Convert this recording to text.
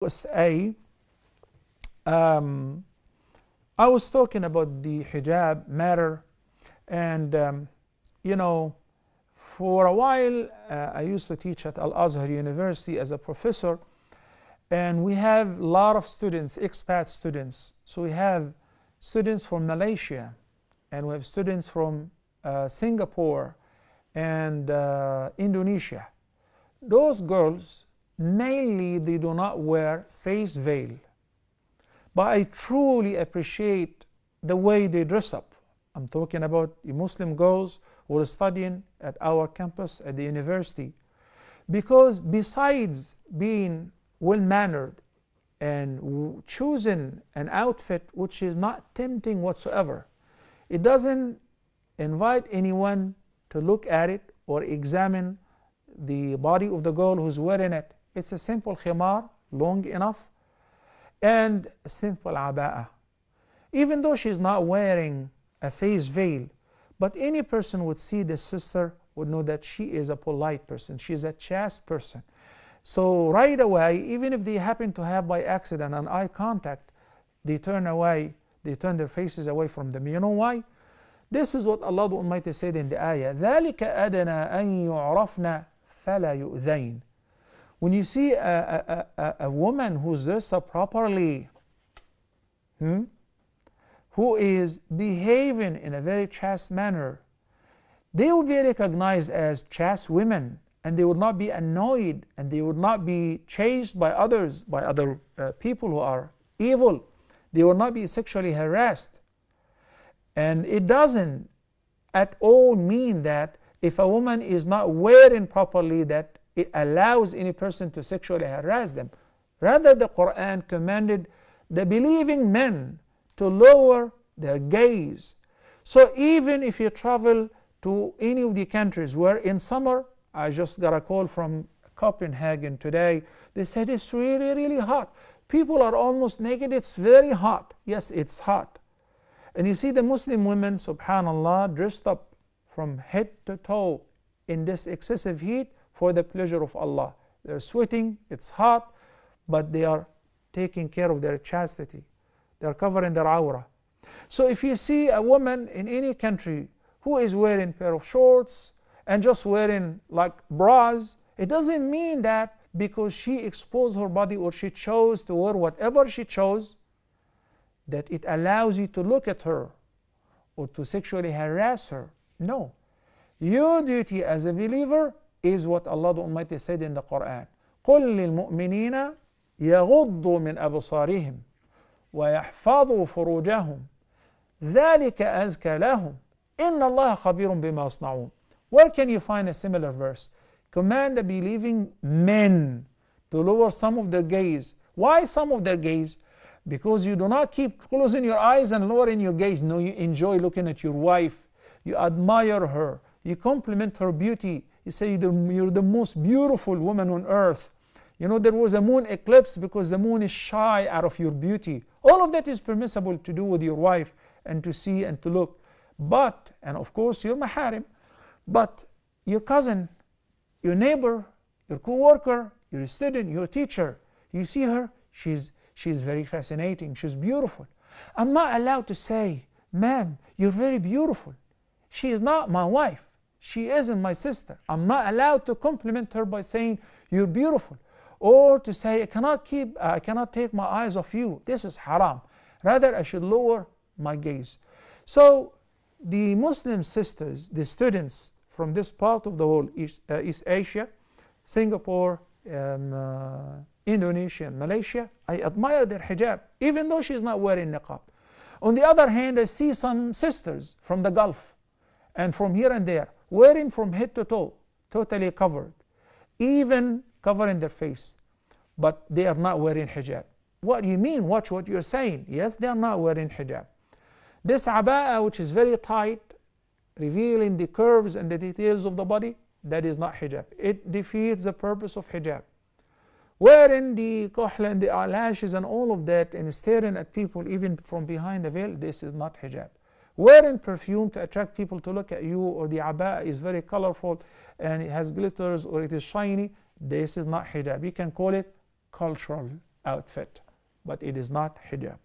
USA, I was talking about the hijab matter, and for a while I used to teach at Al-Azhar University as a professor, and we have a lot of students, expat students. So we have students from Malaysia, and we have students from Singapore and Indonesia. Those girls, mainly they do not wear face veil, but I truly appreciate the way they dress up. I'm talking about the Muslim girls who are studying at our campus at the university, because besides being well-mannered and choosing an outfit which is not tempting whatsoever, it doesn't invite anyone to look at it or examine the body of the girl who's wearing it. It's a simple khimar, long enough, and a simple aba'ah. Even though she's not wearing a face veil, but any person would see the sister would know that she is a polite person, she is a chaste person. So right away, even if they happen to have by accident an eye contact, they turn away, they turn their faces away from them. You know why? This is what Allah the Almighty said in the ayah, ذَلِكَ أَدْنَا أَن يُعْرَفْنَا فَلَا يُؤْذَيْنَ. When you see a woman who's dressed up properly, who is behaving in a very chaste manner, they will be recognized as chaste women, and they would not be annoyed, and they would not be chased by others, by other people who are evil. They will not be sexually harassed. And it doesn't at all mean that if a woman is not wearing properly, that it allows any person to sexually harass them. Rather, the Quran commanded the believing men to lower their gaze. So even if you travel to any of the countries where in summer, I just got a call from Copenhagen today, they said it's really, really hot. People are almost naked, it's very hot. Yes, it's hot. And you see the Muslim women, subhanallah, dressed up from head to toe in this excessive heat for the pleasure of Allah. They're sweating, it's hot, but they are taking care of their chastity. They're covering their aura. So if you see a woman in any country who is wearing a pair of shorts and just wearing like bras, it doesn't mean that because she exposed her body or she chose to wear whatever she chose, that it allows you to look at her or to sexually harass her. No. Your duty as a believer is what Allah the Almighty said in the Quran. قُلْ لِلْمُؤْمِنِينَ يَغُضُّوا مِنْ أَبْصَارِهِمْ وَيَحْفَظُوا فُرُوجَهُمْ ذَلِكَ أَزْكَى لَهُمْ إِنَّ اللَّهَ خَبِيرٌ بِمَا يَصْنَعُونَ. Where can you find a similar verse? Command the believing men to lower some of their gaze. Why some of their gaze? Because you do not keep closing your eyes and lowering your gaze. No, you enjoy looking at your wife. You admire her. You compliment her beauty. You say you're the most beautiful woman on earth. You know, there was a moon eclipse because the moon is shy out of your beauty. All of that is permissible to do with your wife and to see and to look. But, and of course your maharim, but your cousin, your neighbor, your co-worker, your student, your teacher, you see her, she's very fascinating, she's beautiful. I'm not allowed to say, ma'am, you're very beautiful. She is not my wife. She isn't my sister. I'm not allowed to compliment her by saying, you're beautiful. Or to say, I cannot take my eyes off you. This is haram. Rather, I should lower my gaze. So, the Muslim sisters, the students from this part of the world, East Asia, Singapore, Indonesia, and Malaysia, I admire their hijab, even though she's not wearing niqab. On the other hand, I see some sisters from the Gulf and from here and there, wearing from head to toe, totally covered, even covering their face, but they are not wearing hijab. What do you mean? Watch what you're saying. Yes, they are not wearing hijab. This aba'ah, which is very tight, revealing the curves and the details of the body, that is not hijab. It defeats the purpose of hijab. Wearing the kohla and the eyelashes and all of that and staring at people even from behind the veil, this is not hijab. Wearing perfume to attract people to look at you, or the aba'ah is very colorful and it has glitters or it is shiny, this is not hijab. You can call it cultural outfit, but it is not hijab.